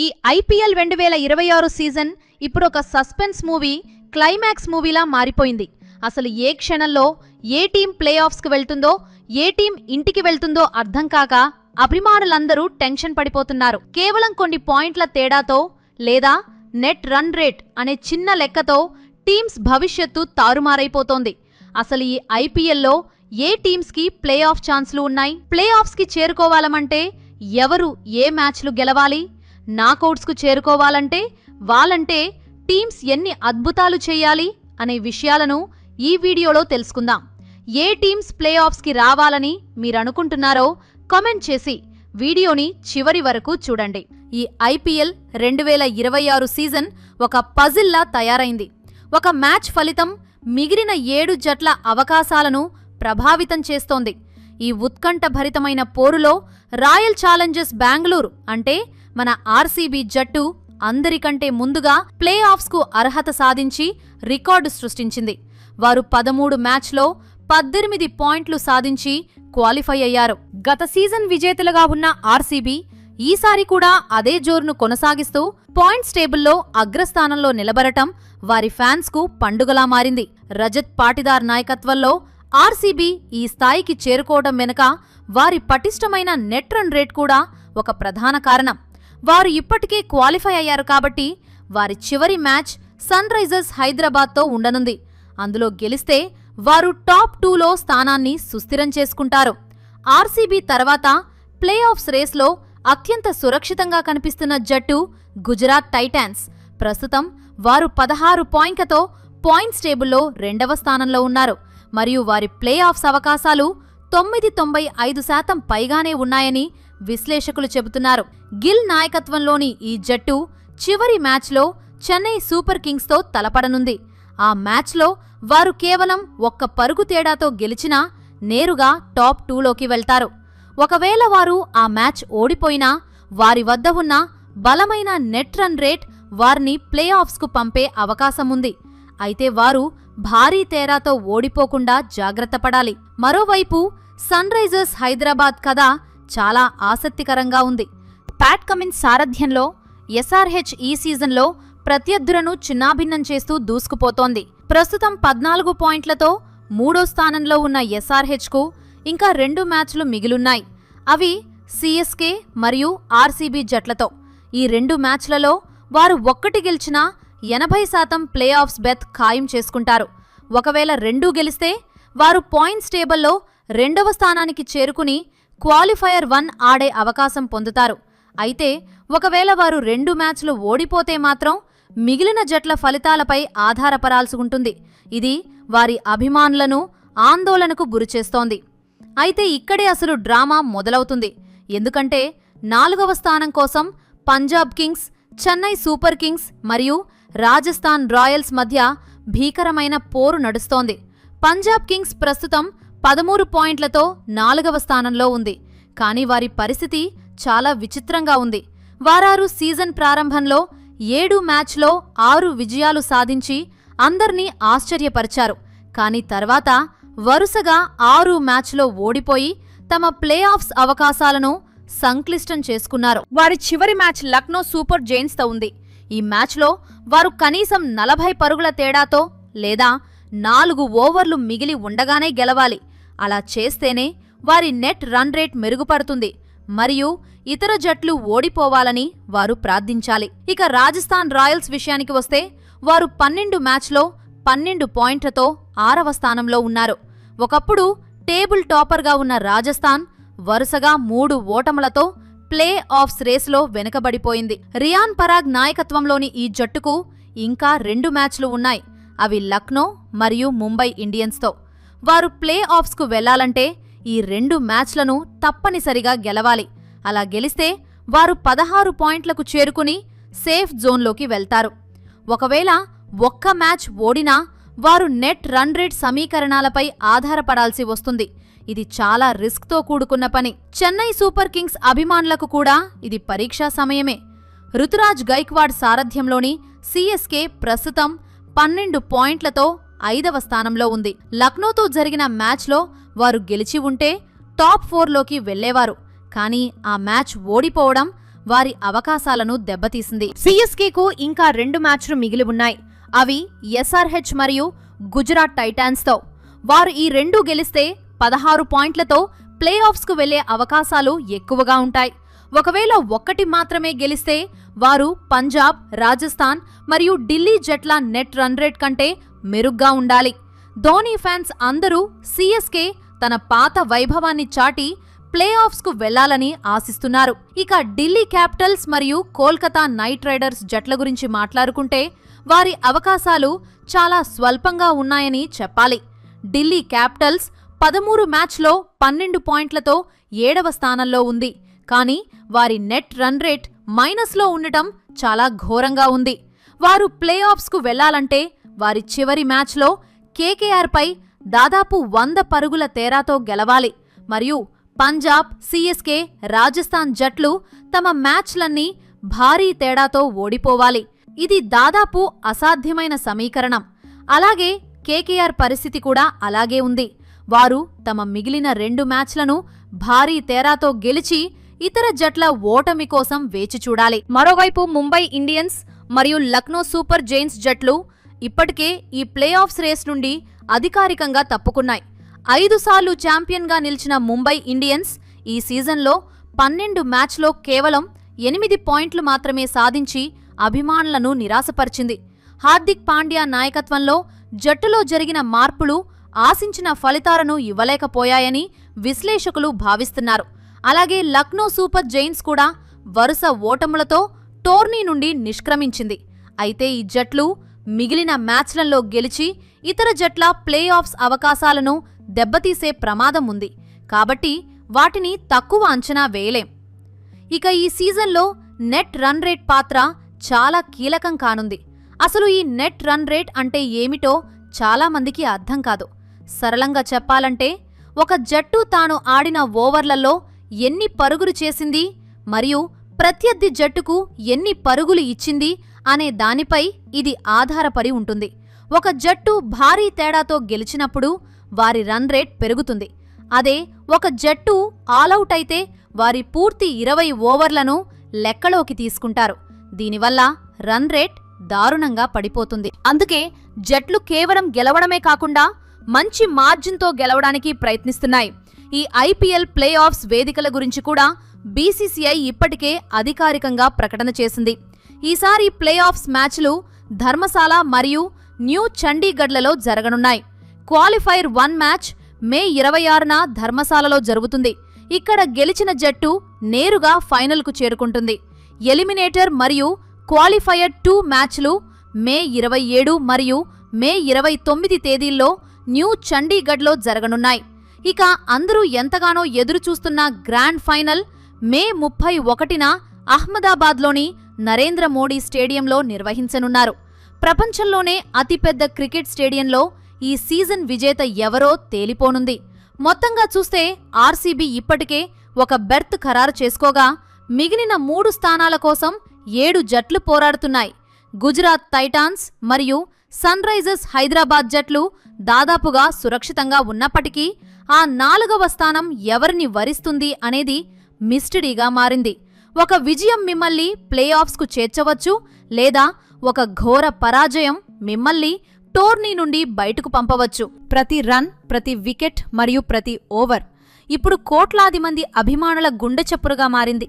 ఈ IPL 2026 season ఇప్పుడు ఒక సస్పెన్స్ మూవీ, క్లైమాక్స్ మూవీలా మారిపోయింది. అసలు ఏ క్షణంలో ఏ టీం ప్లే ఆఫ్స్కి వెళ్తుందో, ఏ టీం ఇంటికి వెళ్తుందో అర్థం కాక అభిమానులందరూ టెన్షన్ పడిపోతున్నారు. కేవలం కొన్ని పాయింట్ల తేడాతో లేదా నెట్ రన్ రేట్ అనే చిన్న లెక్కతో టీమ్స్ భవిష్యత్తు తారుమారైపోతోంది. అసలు ఈ ఐపీఎల్లో ఏ టీమ్స్కి ప్లే ఆఫ్ ఛాన్స్లు ఉన్నాయి? ప్లే ఆఫ్స్కి చేరుకోవాలంటే ఎవరు ఏ మ్యాచ్లు గెలవాలి? నాకౌట్స్కు చేరుకోవాలంటే వాళ్ళంటే టీమ్స్ ఎన్ని అద్భుతాలు చేయాలి అనే విషయాలను ఈ వీడియోలో తెలుసుకుందాం. ఏ టీమ్స్ ప్లే ఆఫ్స్కి రావాలని మీరనుకుంటున్నారో కామెంట్ చేసి వీడియోని చివరి వరకు చూడండి. ఈ ఐపీఎల్ 2026 సీజన్ ఒక పజిల్లా తయారైంది. ఒక మ్యాచ్ ఫలితం మిగిలిన 7 జట్ల అవకాశాలను ప్రభావితం చేస్తోంది. ఈ ఉత్కంఠభరితమైన పోరులో రాయల్ ఛాలెంజర్స్ బెంగళూరు అంటే మన ఆర్సీబీ జట్టు అందరికంటే ముందుగా ప్లే ఆఫ్స్కు అర్హత సాధించి రికార్డు సృష్టించింది. వారు 13 మ్యాచ్లో 18 పాయింట్లు సాధించి క్వాలిఫై అయ్యారు. గత సీజన్ విజేతలుగా ఉన్న ఆర్సీబీ ఈసారి కూడా అదే జోరును కొనసాగిస్తూ పాయింట్స్ టేబుల్లో అగ్రస్థానంలో నిలబడటం వారి ఫ్యాన్స్కు పండుగలా మారింది. రజత్ పాటిదార్ నాయకత్వంలో ఆర్సీబీ ఈ స్థాయికి చేరుకోవడం వెనుక వారి పటిష్టమైన నెట్ రన్ రేట్ కూడా ఒక ప్రధాన కారణం. వారు ఇప్పటికే క్వాలిఫై అయ్యారు కాబట్టి వారి చివరి మ్యాచ్ సన్ రైజర్స్ హైదరాబాద్తో ఉండనుంది. అందులో గెలిస్తే వారు టాప్ 2లో స్థానాన్ని సుస్థిరం చేసుకుంటారు. ఆర్సీబీ తర్వాత ప్లే ఆఫ్స్ రేస్లో అత్యంత సురక్షితంగా కనిపిస్తున్న జట్టు గుజరాత్ టైటాన్స్. ప్రస్తుతం వారు 16 పాయింట్లతో పాయింట్స్ టేబుల్లో 2వ స్థానంలో ఉన్నారు. మరియు వారి ప్లే ఆఫ్స్ అవకాశాలు 95% పైగానే ఉన్నాయని విశ్లేషకులు చెబుతున్నారు. గిల్ నాయకత్వంలోని ఈ జట్టు చివరి మ్యాచ్లో చెన్నై సూపర్ కింగ్స్తో తలపడనుంది. ఆ మ్యాచ్లో వారు కేవలం 1 పరుగు తేడాతో గెలిచినా నేరుగా టాప్ 2లోకి వెళ్తారు. ఒకవేళ వారు ఆ మ్యాచ్ ఓడిపోయినా వారి వద్ద ఉన్న బలమైన నెట్ రన్ రేట్ వారిని ప్లే ఆఫ్స్కు పంపే అవకాశం ఉంది. అయితే వారు భారీ తేడాతో ఓడిపోకుండా జాగ్రత్త పడాలి. మరోవైపు సన్ రైజర్స్ హైదరాబాద్ కథ చాలా ఆసక్తికరంగా ఉంది. ప్యాట్ కమిన్స్ సారథ్యంలో ఎస్ఆర్హెచ్ ఈ సీజన్లో ప్రత్యర్థులను చిన్నాభిన్నం చేస్తూ దూసుకుపోతోంది. ప్రస్తుతం 14 పాయింట్లతో 3వ స్థానంలో ఉన్న ఎస్ఆర్హెచ్కు ఇంకా 2 మ్యాచ్లు మిగిలున్నాయి. అవి సిఎస్కే మరియు ఆర్సీబీ జట్లతో. ఈ 2 మ్యాచ్లలో వారు 1 గెలిచినా 80% ప్లే ఆఫ్స్ బెత్ ఖాయం చేసుకుంటారు. ఒకవేళ 2 గెలిస్తే వారు పాయింట్స్ టేబుల్లో 2వ స్థానానికి చేరుకుని క్వాలిఫైయర్ 1 ఆడే అవకాశం పొందుతారు. అయితే ఒకవేళ వారు 2 మ్యాచ్లు ఓడిపోతే మాత్రం మిగిలిన జట్ల ఫలితాలపై ఆధారపడాల్సి ఉంటుంది. ఇది వారి అభిమానులను ఆందోళనకు గురిచేస్తోంది. అయితే ఇక్కడే అసలు డ్రామా మొదలవుతుంది. ఎందుకంటే 4వ స్థానం కోసం Punjab Kings, Chennai super Kings మరియు రాజస్థాన్ రాయల్స్ మధ్య భీకరమైన పోరు నడుస్తోంది. పంజాబ్ కింగ్స్ ప్రస్తుతం 13 పాయింట్లతో 4వ స్థానంలో ఉంది. కానీ వారి పరిస్థితి చాలా విచిత్రంగా ఉంది. వారారు సీజన్ ప్రారంభంలో 7 మ్యాచ్లో 6 విజయాలు సాధించి అందర్నీ ఆశ్చర్యపరిచారు. కానీ తర్వాత వరుసగా 6 మ్యాచ్లో ఓడిపోయి తమ ప్లే ఆఫ్స్ అవకాశాలను సంక్లిష్టం చేసుకున్నారు. వారి చివరి మ్యాచ్ లక్నో సూపర్ జైంట్స్తో ఉంది. ఈ మ్యాచ్లో వారు కనీసం 40 పరుగుల తేడాతో లేదా 4 ఓవర్లు మిగిలి ఉండగానే గెలవాలి. అలా చేస్తేనే వారి నెట్ రన్ రేట్ మెరుగుపడుతుంది మరియు ఇతర జట్లు ఓడిపోవాలని వారు ప్రార్థించాలి. ఇక రాజస్థాన్ రాయల్స్ విషయానికి వస్తే వారు 12 మ్యాచ్లో 12 పాయింట్లతో 6వ స్థానంలో ఉన్నారు. ఒకప్పుడు టేబుల్ టాపర్గా ఉన్న రాజస్థాన్ వరుసగా 3 ఓటములతో ప్లే ఆఫ్స్ రేస్లో వెనుకబడిపోయింది. రియాన్ పరాగ్ నాయకత్వంలోని ఈ జట్టుకు ఇంకా 2 మ్యాచ్లు ఉన్నాయి. అవి లక్నో మరియు ముంబై ఇండియన్స్తో. వారు ప్లే ఆఫ్స్కు వెళ్లాలంటే ఈ 2 మ్యాచ్లను తప్పనిసరిగా గెలవాలి. అలా గెలిస్తే వారు 16 పాయింట్లకు చేరుకుని సేఫ్ జోన్లోకి వెళ్తారు. ఒకవేళ 1 మ్యాచ్ ఓడినా వారు నెట్ రన్ రేట్ సమీకరణాలపై ఆధారపడాల్సి వస్తుంది. ఇది చాలా రిస్క్తో కూడుకున్న పని. చెన్నై సూపర్ కింగ్స్ అభిమానులకు కూడా ఇది పరీక్షా సమయమే. రుతురాజ్ గైక్వాడ్ సారథ్యంలోని సిఎస్కే ప్రస్తుతం 12 పాయింట్లతో 5వ స్థానంలో ఉంది. లక్నోతో జరిగిన మ్యాచ్లో వారు గెలిచి ఉంటే టాప్ 4లోకి వెళ్లేవారు. కానీ ఆ మ్యాచ్ ఓడిపోవడం వారి అవకాశాలను దెబ్బతీసింది. సిఎస్కేకు ఇంకా 2 మ్యాచ్లు మిగిలి ఉన్నాయి. అవి ఎస్ఆర్హెచ్ మరియు గుజరాత్ టైటాన్స్తో. వారు ఈ 2 గెలిస్తే 16 పాయింట్లతో ప్లే ఆఫ్స్కు వెళ్లే అవకాశాలు ఎక్కువగా ఉంటాయి. ఒకవేళ 1 మాత్రమే గెలిస్తే వారు పంజాబ్, రాజస్థాన్ మరియు ఢిల్లీ జట్ల నెట్ రన్ రేట్ కంటే మెరుగ్గా ఉండాలి. ధోనీ ఫ్యాన్స్ అందరూ సిఎస్కే తన పాత వైభవాన్ని చాటి ప్లే ఆఫ్స్కు వెళ్లాలని ఆశిస్తున్నారు. ఇక ఢిల్లీ క్యాపిటల్స్ మరియు కోల్కతా నైట్ రైడర్స్ జట్ల గురించి మాట్లాడుకుంటే వారి అవకాశాలు చాలా స్వల్పంగా ఉన్నాయని చెప్పాలి. ఢిల్లీ క్యాపిటల్స్ 13 మ్యాచ్లో 12 పాయింట్లతో 7వ స్థానంలో ఉంది. కానీ వారి నెట్ రన్ రేట్ మైనస్లో ఉండటం చాలా ఘోరంగా ఉంది. వారు ప్లే ఆఫ్స్కు వెళ్లాలంటే వారి చివరి మ్యాచ్లో కేకేఆర్పై దాదాపు 100 పరుగుల తేడాతో గెలవాలి. మరియు పంజాబ్, సిఎస్కే, రాజస్థాన్ జట్లు తమ మ్యాచ్లన్నీ భారీ తేడాతో ఓడిపోవాలి. ఇది దాదాపు అసాధ్యమైన సమీకరణం. అలాగే కేకేఆర్ పరిస్థితి కూడా అలాగే ఉంది. వారు తమ మిగిలిన 2 మ్యాచ్లను భారీ తేడాతో గెలిచి ఇతర జట్ల ఓటమి కోసం వేచి చూడాలి. మరోవైపు ముంబై ఇండియన్స్ మరియు లక్నో సూపర్ జైంట్స్ జట్లు ఇప్పటికే ఈ ప్లే ఆఫ్స్ రేస్ నుండి అధికారికంగా తప్పుకున్నాయి. 5 సార్లు ఛాంపియన్గా నిలిచిన ముంబై ఇండియన్స్ ఈ సీజన్లో 12 మ్యాచ్లో కేవలం 8 పాయింట్లు మాత్రమే సాధించి అభిమానులను నిరాశపరిచింది. హార్దిక్ పాండ్యా నాయకత్వంలో జట్టులో జరిగిన మార్పులు ఆశించిన ఫలితాలను ఇవ్వలేకపోయాయని విశ్లేషకులు భావిస్తున్నారు. అలాగే లక్నో సూపర్ జైంట్స్ కూడా వరుస ఓటములతో టోర్నీ నుండి నిష్క్రమించింది. అయితే ఈ జట్లు మిగిలిన మ్యాచ్లలో గెలిచి ఇతర జట్ల ప్లే ఆఫ్స్ అవకాశాలను దెబ్బతీసే ప్రమాదం ఉంది. కాబట్టి వాటిని తక్కువ అంచనా వేయలేం. ఇక ఈ సీజన్లో నెట్ రన్ రేట్ పాత్ర చాలా కీలకం కానుంది. అసలు ఈ నెట్ రన్ రేట్ అంటే ఏమిటో చాలామందికి అర్థం కాదు. సరళంగా చెప్పాలంటే ఒక జట్టు తాను ఆడిన ఓవర్లలో ఎన్ని పరుగులు చేసింది మరియు ప్రత్యర్థి జట్టుకు ఎన్ని పరుగులు ఇచ్చింది అనే దానిపై ఇది ఆధారపడి ఉంటుంది. ఒక జట్టు భారీ తేడాతో గెలిచినప్పుడు వారి రన్ రేట్ పెరుగుతుంది. అదే ఒక జట్టు ఆలౌట్ అయితే వారి పూర్తి 20 ఓవర్లను లెక్కలోకి తీసుకుంటారు. దీనివల్ల రన్ రేట్ దారుణంగా పడిపోతుంది. అందుకే జట్లు కేవలం గెలవడమే కాకుండా మంచి మార్జిన్తో గెలవడానికి ప్రయత్నిస్తున్నాయి. ఈ ఐపీఎల్ ప్లే ఆఫ్స్ వేదికల గురించి కూడా బీసీసీఐ ఇప్పటికే అధికారికంగా ప్రకటన చేసింది. ఈసారి ప్లే ఆఫ్స్ మ్యాచ్లు ధర్మశాల మరియు న్యూ చండీగఢ్లలో జరగనున్నాయి. క్వాలిఫైర్ 1 మ్యాచ్ మే 26న ధర్మశాలలో జరుగుతుంది. ఇక్కడ గెలిచిన జట్టు నేరుగా ఫైనల్కు చేరుకుంటుంది. ఎలిమినేటర్ మరియు క్వాలిఫైయర్ 2 మ్యాచ్లు మే 27 మరియు మే 29 తేదీల్లో న్యూ చండీగఢ్లో జరగనున్నాయి. ఇక అందరూ ఎంతగానో ఎదురుచూస్తున్న గ్రాండ్ ఫైనల్ మే 31న అహ్మదాబాద్లోని నరేంద్ర మోడీ స్టేడియంలో నిర్వహించనున్నారు. ప్రపంచంలోనే అతిపెద్ద క్రికెట్ స్టేడియంలో ఈ సీజన్ విజేత ఎవరో తేలిపోనుంది. మొత్తంగా చూస్తే ఆర్సీబీ ఇప్పటికే ఒక బెర్త్ ఖరారు చేసుకోగా మిగిలిన 3 స్థానాల కోసం 7 జట్లు పోరాడుతున్నాయి. గుజరాత్ టైటాన్స్ మరియు సన్ రైజర్స్ హైదరాబాద్ జట్లు దాదాపుగా సురక్షితంగా ఉన్నప్పటికీ ఆ 4వ స్థానం ఎవరిని వరిస్తుంది అనేది మిస్టరీగా మారింది. ఒక విజయం మిమ్మల్ని ప్లే ఆఫ్స్కు చేర్చవచ్చు, లేదా ఒక ఘోర పరాజయం మిమ్మల్ని టోర్నీ నుండి బయటకు పంపవచ్చు. ప్రతి రన్, ప్రతి వికెట్ మరియు ప్రతి ఓవర్ ఇప్పుడు కోట్లాది మంది అభిమానుల గుండె చప్పురుగా మారింది.